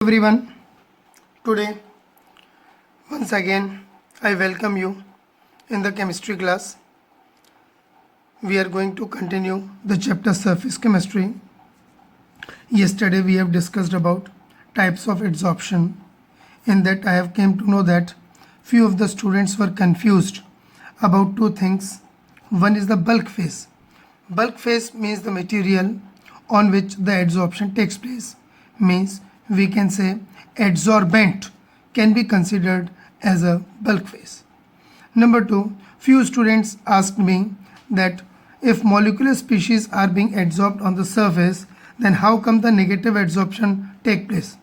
Everyone, today once again I welcome you in the chemistry class. We are going to continue the chapter surface chemistry. Yesterday we have discussed about types of adsorption. In that I have came to know that few of the students were confused about two things. One is the bulk phase. Bulk phase means the material on which the adsorption takes place. Means we can say adsorbent can be considered as a bulk phase. Number two, few students asked me that if molecular species are being adsorbed on the surface, then how come the negative adsorption take place?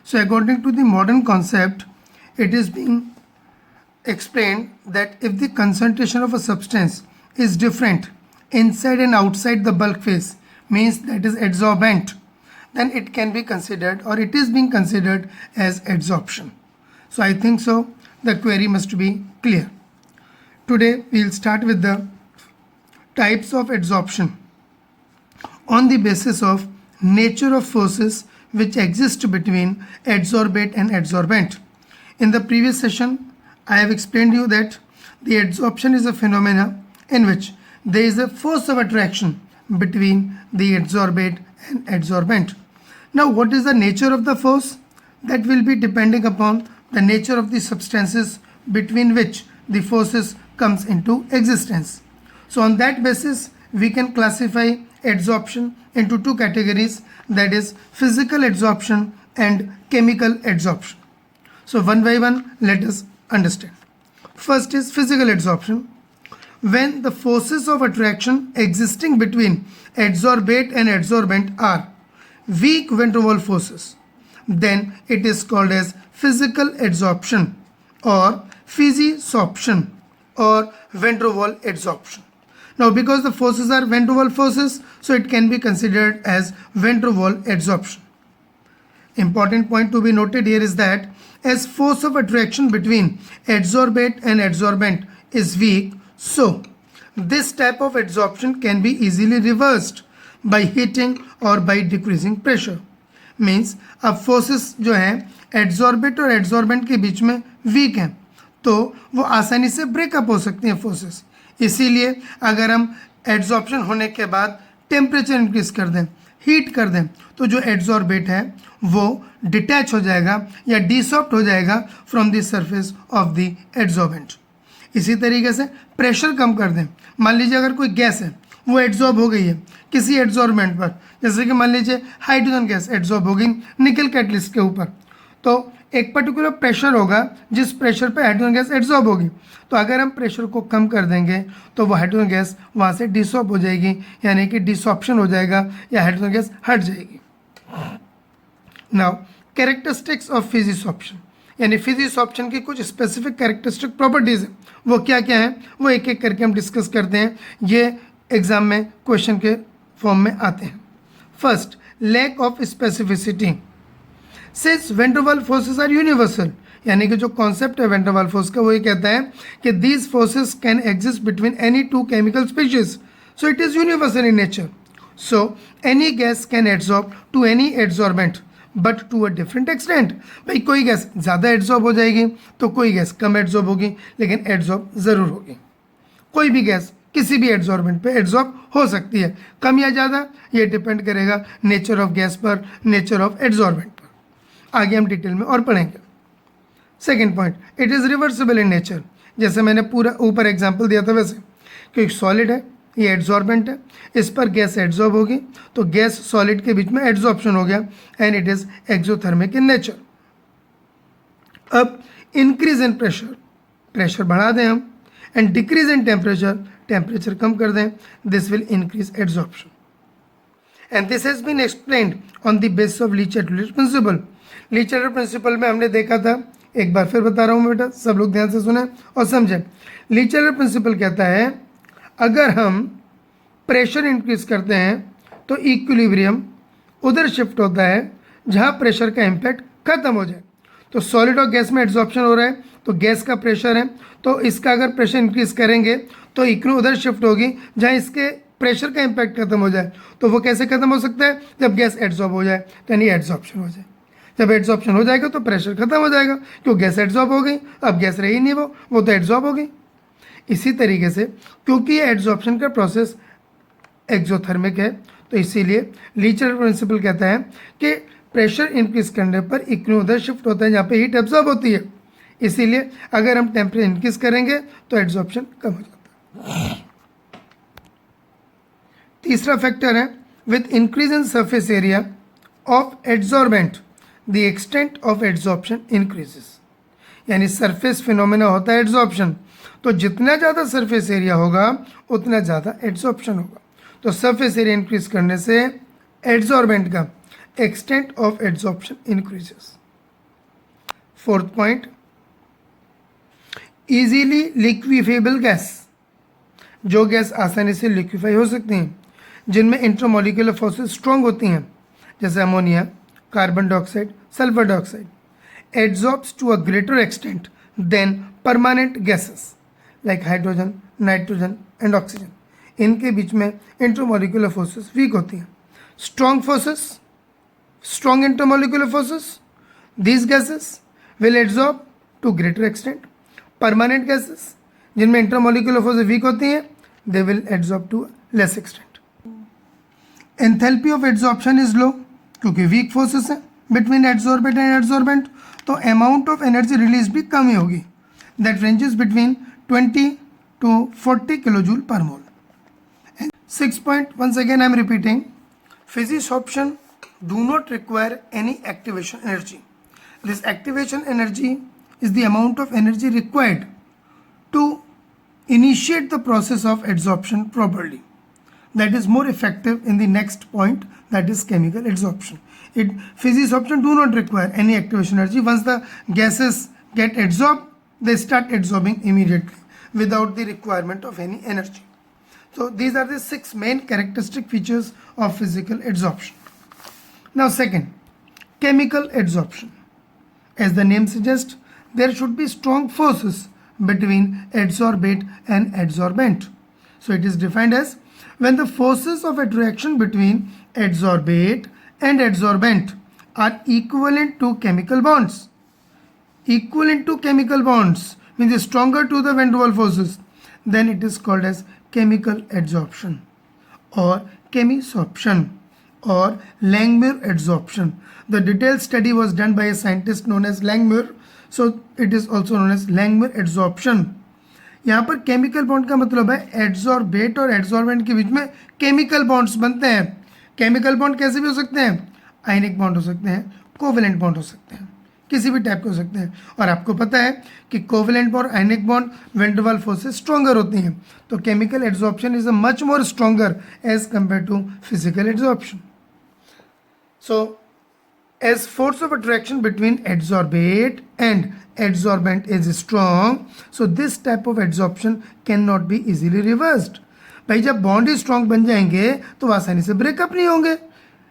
So according to the modern concept, it is being explained that if the concentration of a substance is different inside and outside the bulk phase, means that is adsorbent, then it can be considered, or it is being considered as adsorption. So I think so the query must be clear. Today we will start with the types of adsorption on the basis of nature of forces which exist between adsorbate and adsorbent. In the previous session I have explained you that the adsorption is a phenomena in which there is a force of attraction between the adsorbate and adsorbent. Now what is the nature of the force? That will be depending upon the nature of the substances between which the forces comes into existence. So on that basis we can classify adsorption into two categories, that is physical adsorption and chemical adsorption. So one by one let us understand. First is physical adsorption. When the forces of attraction existing between adsorbate and adsorbent are weak van der Waals forces, then it is called as physical adsorption or physisorption or van der Waals adsorption. Now because the forces are van der Waals forces, so it can be considered as van der Waals adsorption. Important point to be noted here is that as force of attraction between adsorbate and adsorbent is weak, so this type of adsorption can be easily reversed by heating or by decreasing pressure. Means अब forces जो हैं adsorbate और adsorbent के बीच में weak हैं, तो वो आसानी से breakup हो सकती हैं forces. इसीलिए अगर हम adsorption होने के बाद temperature increase कर दें, heat कर दें, तो जो adsorbate है वो detach हो जाएगा या desorbed हो जाएगा from the surface of the adsorbent. इसी तरीके से प्रेशर कम कर दें. मान लीजिए अगर कोई गैस है वो एड्सॉर्ब हो गई है किसी एड्सॉर्बेंट पर, जैसे कि मान लीजिए हाइड्रोजन गैस एड्सॉर्ब हो गई निकल कैटलिस्ट के ऊपर, तो एक पर्टिकुलर प्रेशर होगा जिस प्रेशर पर हाइड्रोजन गैस एड्सॉर्ब होगी. तो अगर हम प्रेशर को कम कर देंगे तो वो हाइड्रोजन गैस वहाँ से डिसॉर्ब हो जाएगी, यानी कि डिसॉर्प्शन हो जाएगा या हाइड्रोजन गैस हट जाएगी. नाउ कैरेक्टरिस्टिक्स ऑफ फिजिसॉर्प्शन, यानी फिजिसॉर्प्शन की कुछ स्पेसिफिक कैरेक्टरिस्टिक प्रॉपर्टीज़ हैं, वो क्या क्या हैं वो एक एक करके हम डिस्कस करते हैं. ये एग्जाम में क्वेश्चन के फॉर्म में आते हैं. First, lack of specificity. Since van der Waals forces are universal, यानी कि जो कॉन्सेप्ट है वैन डर वाल्स फोर्स का वो ये कहता है कि these forces can exist between any two chemical species, so it is universal in nature. So any gas can adsorb to any adsorbent but to a different extent. भाई कोई gas ज़्यादा adsorb हो जाएगी तो कोई गैस कम adsorb होगी, लेकिन adsorb ज़रूर होगी. कोई भी गैस किसी भी एड्सॉर्बेंट पे एड्सॉर्ब हो सकती है, कम या ज़्यादा ये डिपेंड करेगा नेचर ऑफ गैस पर, नेचर ऑफ एड्सॉर्बेंट पर. आगे हम डिटेल में और पढ़ेंगे. Second point, it is reversible in nature. जैसे मैंने पूरा ऊपर एग्जाम्पल दिया था वैसे कि सॉलिड है, ये एड्सॉर्बेंट है, इस पर गैस एड्सॉर्ब होगी तो गैस सॉलिड के बीच में एड्सॉर्प्शन हो गया and it is exothermic in nature. अब इंक्रीज इन प्रेशर, प्रेशर बढ़ा दें हम, and decrease in temperature, temperature कम कर दें, this will increase adsorption. And this has been explained on the basis of Le Chatelier principle. Le Chatelier principle में हमने देखा था, एक बार फिर बता रहा हूँ बेटा, सब लोग ध्यान से सुने और समझें. लीच-एटलुड प्रिंसिपल कहता है अगर हम प्रेशर इंक्रीज करते हैं तो इक्विलिब्रियम उधर शिफ्ट होता है जहाँ प्रेशर का इम्पैक्ट खत्म हो जाए. तो सॉलिड और गैस में एड्सॉर्प्शन हो रहा है तो गैस का प्रेशर है, तो इसका अगर प्रेशर इंक्रीज करेंगे तो इक्विलिब्रियम उधर शिफ्ट होगी जहाँ इसके प्रेशर का इम्पैक्ट खत्म हो जाए. तो वो कैसे खत्म हो सकता है? जब गैस एड्सॉर्ब हो जाए, यानी एड्सॉर्प्शन हो जाए. जब एड्सॉर्प्शन हो जाएगा तो प्रेशर खत्म हो जाएगा, क्यों गैस एड्सॉर्ब हो गई, अब गैस रही नहीं, वो तो एड्सॉर्ब हो गई। इसी तरीके से क्योंकि ये एड्सॉर्प्शन का प्रोसेस एक्सोथर्मिक है, तो इसीलिए लीचर प्रिंसिपल कहता है कि प्रेशर इंक्रीज करने पर इक्विलिब्रियम उधर शिफ्ट होता है जहाँ पे हीट एब्जॉर्ब होती है। इसीलिए अगर हम टेम्परेचर इंक्रीज करेंगे तो एड्सॉर्प्शन कम हो जाता है। तीसरा फैक्टर है with increase in surface area of adsorbent the extent of adsorption increases. यानी सरफेस फिनोमेना होता है एड्सॉर्प्शन, तो जितना ज़्यादा सरफेस एरिया होगा उतना ज़्यादा एड्सॉर्प्शन होगा। तो सरफेस एरिया इंक्रीज करने से एड्सॉर्बेंट का extent of adsorption increases. Fourth point, easily liquefiable gas, जो गैस आसानी से लिक्विफाई हो सकती हैं, जिनमें इंटरमोलिकुलर फोर्सेस स्ट्रॉन्ग होती हैं, जैसे ammonia, carbon dioxide, sulphur dioxide, adsorbs to a greater extent than permanent gases like hydrogen, nitrogen and oxygen. इनके बीच में इंटरमोलिकुलर फोर्सेस वीक होती हैं। Strong forces, strong intermolecular forces, these gases will absorb to greater extent. Permanent gases जिनमें intermolecular forces weak होती हैं, they will absorb to a less extent. Enthalpy of absorption is low क्योंकि weak forces हैं between adsorbent and adsorbent, तो amount of energy release भी कम ही होगी, that ranges between 20 to 40 kilojule per mole. And 6 point, once again I am repeating, physisorption do not require any activation energy. This activation energy is the amount of energy required to initiate the process of adsorption properly. That is more effective in the next point, that is chemical adsorption. Physisorption do not require any activation energy. Once the gases get adsorbed, they start adsorbing immediately without the requirement of any energy. So these are the 6 main characteristic features of physical adsorption. Now second, chemical adsorption. As the name suggests, there should be strong forces between adsorbate and adsorbent. So it is defined as when the forces of attraction between adsorbate and adsorbent are equivalent to chemical bonds. Equivalent to chemical bonds means stronger to the van der Waals forces, then it is called as chemical adsorption or chemisorption or Langmuir adsorption. The detailed study was done by a scientist known as Langmuir, so it is also known as Langmuir adsorption. यहाँ पर chemical bond का मतलब है adsorbate और adsorbent के बीच में chemical bonds बनते हैं। केमिकल बॉन्ड कैसे भी हो सकते हैं, आयनिक बॉन्ड हो सकते हैं, कोवेलेंट बॉन्ड हो सकते हैं, किसी भी टाइप के हो सकते हैं। और आपको पता है कि कोवेलेंट और ionic bond van der Waals force से स्ट्रॉन्गर होती हैं, तो chemical adsorption is a much more stronger as compare to physical adsorption. So as force of attraction between adsorbate and adsorbent is strong, so this type of adsorption cannot be easily reversed. भाई जब bond ही strong बन जाएंगे तो आसानी से breakup नहीं होंगे,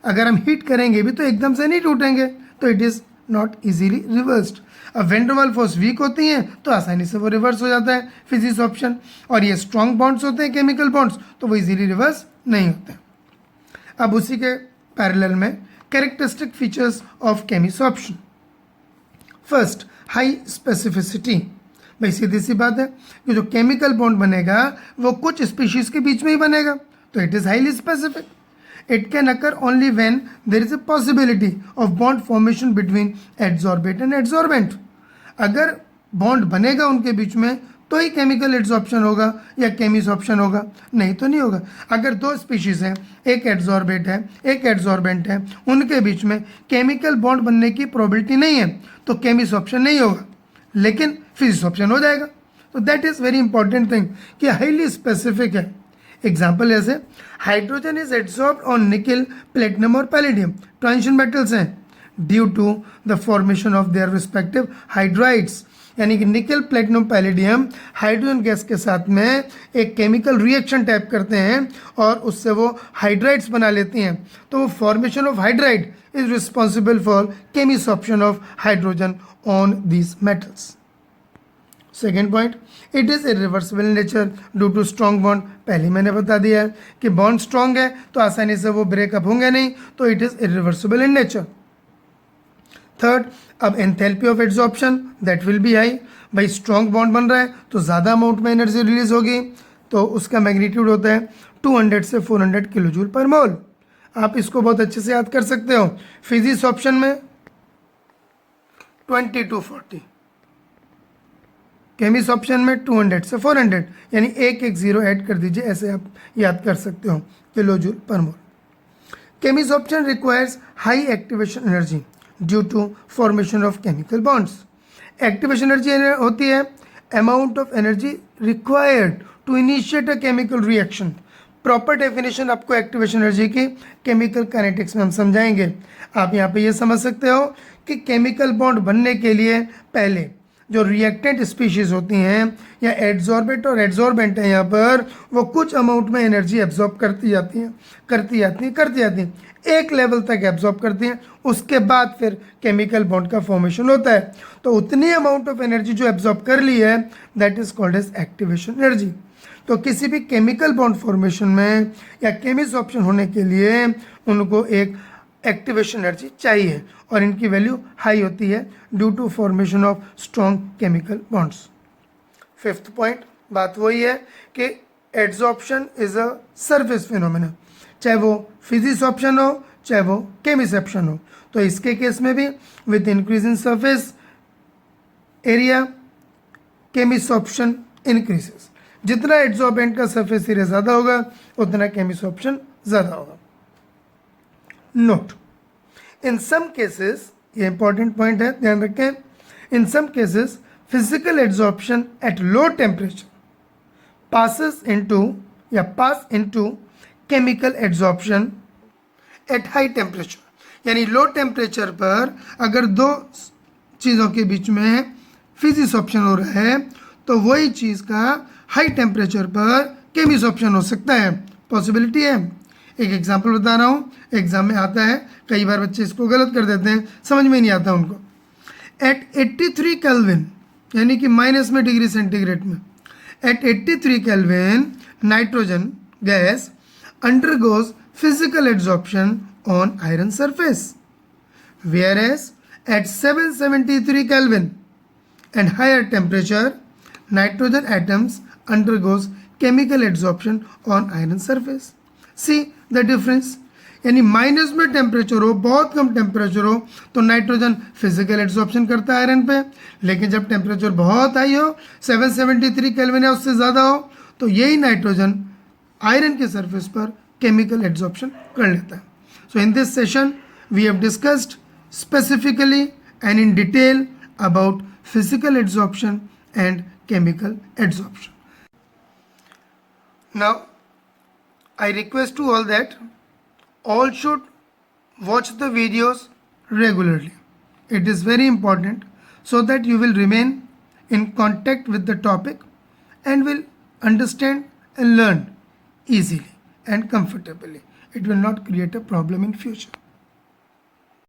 अगर हम हीट करेंगे भी तो एकदम से नहीं टूटेंगे, तो it is not easily reversed. अब van der Waals force weak होती हैं तो आसानी से वो रिवर्स हो जाता है फिजिसॉर्प्शन, और ये स्ट्रॉन्ग बॉन्ड्स होते हैं केमिकल बॉन्ड्स तो वो इजीली रिवर्स नहीं होते. अब उसी के पैरेलल में characteristic features of chemisorption. First, high specificity. भाई सीधी सी बात है कि जो केमिकल बॉन्ड बनेगा वो कुछ स्पीशीज के बीच में ही बनेगा, तो it is highly specific. It can occur only when there is a possibility of bond formation between adsorbate and adsorbent. अगर बॉन्ड बनेगा उनके बीच में तो ही केमिकल एड्सॉर्प्शन होगा या केमिसॉर्प्शन होगा, नहीं तो नहीं होगा. अगर दो स्पीशीज हैं, एक एड्सॉर्बेट है एक एड्सॉर्बेंट है, उनके बीच में केमिकल बॉन्ड बनने की प्रोबेबिलिटी नहीं है तो केमिसॉर्प्शन नहीं होगा, लेकिन फिजिसॉर्प्शन हो जाएगा. तो that is very important thing कि हाईली स्पेसिफिक है. एग्जाम्पल ऐसे hydrogen is adsorbed on nickel, platinum और पैलेडियम, ट्रांजिशन मेटल्स हैं, due to the formation of their respective hydrides. यानी कि निकल, प्लेटिनम, पैलेडियम हाइड्रोजन गैस के साथ में एक केमिकल रिएक्शन टाइप करते हैं और उससे वो हाइड्राइड्स बना लेती हैं, तो वो formation of hydride is responsible for chemisorption of hydrogen on these metals. Second point, it is irreversible in nature due to strong bond. पहले मैंने बता दिया है कि बॉन्ड स्ट्रॉन्ग है तो आसानी से वो ब्रेकअप होंगे नहीं, तो it is irreversible in nature. Third, अब enthalpy of adsorption that will be high. भाई स्ट्रॉन्ग बॉन्ड बन रहा है तो ज़्यादा अमाउंट में एनर्जी रिलीज होगी, तो उसका मैग्नीट्यूड होता है 200 से 400 किलो जूल पर मोल। आप इसको बहुत अच्छे से याद कर सकते हो। फिजिक्स ऑप्शन में 20 to 40, केमिस्ट ऑप्शन में 200 से 400, यानी एक एक जीरो ऐड कर दीजिए, ऐसे आप याद कर सकते हो kilo joule per mole. Chemisorption requires high activation energy due to formation of chemical bonds. Activation energy होती है amount of energy required to initiate a chemical reaction. Proper definition आपको एक्टिवेशन एनर्जी की chemical kinetics में हम समझाएंगे। आप यहाँ पे ये समझ सकते हो कि केमिकल बॉन्ड बनने के लिए पहले जो रिएक्टेंट स्पीशीज होती हैं या एड्सॉर्बेंट और एड्सॉर्बेंट है यहाँ पर, वो कुछ अमाउंट में एनर्जी एब्जॉर्ब करती जाती हैं, एक लेवल तक एब्जॉर्ब करती हैं, उसके बाद फिर केमिकल बॉन्ड का फॉर्मेशन होता है। तो उतनी अमाउंट ऑफ एनर्जी जो एब्जॉर्ब कर ली है that is called as activation energy. तो किसी भी केमिकल बॉन्ड फॉर्मेशन में या केमिस्ट ऑप्शन होने के लिए उनको एक एक्टिवेशन एनर्जी चाहिए और इनकी वैल्यू हाई होती है due to formation of strong chemical bonds. Fifth point, बात वही है कि adsorption is a surface phenomena, चाहे वो फिजिक्स ऑप्शन हो चाहे वो केमिस्ट ऑप्शन हो। तो इसके केस में भी with increase in surface area chemisorption increases. जितना एड्सॉर्बेंट का सरफेस एरिया ज़्यादा होगा उतना केमिस्ट ऑप्शन ज़्यादा होगा। नोट, इन सम केसेस, ये इंपॉर्टेंट पॉइंट है, ध्यान रखें, in some cases physical adsorption at low temperature pass into chemical adsorption at high temperature. यानी लो टेम्परेचर पर अगर दो चीज़ों के बीच में फिजिक्स ऑप्शन हो रहा है तो वही चीज़ का हाई टेम्परेचर पर केमिस्ट ऑप्शन हो सकता है, पॉसिबिलिटी है। एक एग्जांपल बता रहा हूँ, एग्जाम में आता है, कई बार बच्चे इसको गलत कर देते हैं, समझ में नहीं आता उनको। एट 83 केल्विन यानी कि माइनस में डिग्री सेंटीग्रेड में, at 83 kelvin nitrogen gas undergoes physical adsorption on iron surface, whereas at 773 Kelvin and higher temperature nitrogen atoms undergoes chemical adsorption on iron surface. See the difference? यानी minus में temperature हो, बहुत कम temperature हो तो nitrogen physical adsorption करता है iron पे, लेकिन जब टेम्परेचर बहुत हाई हो 773 केल्विन या उससे ज़्यादा हो तो यही नाइट्रोजन आयरन के सरफेस पर केमिकल एड्सॉर्प्शन कर लेता है। So in this session we have discussed specifically and in detail about physical adsorption and chemical adsorption. Now I request to all that all should watch the videos regularly. It is very important so that you will remain in contact with the topic and will understand and learn easily and comfortably. It will not create a problem in future.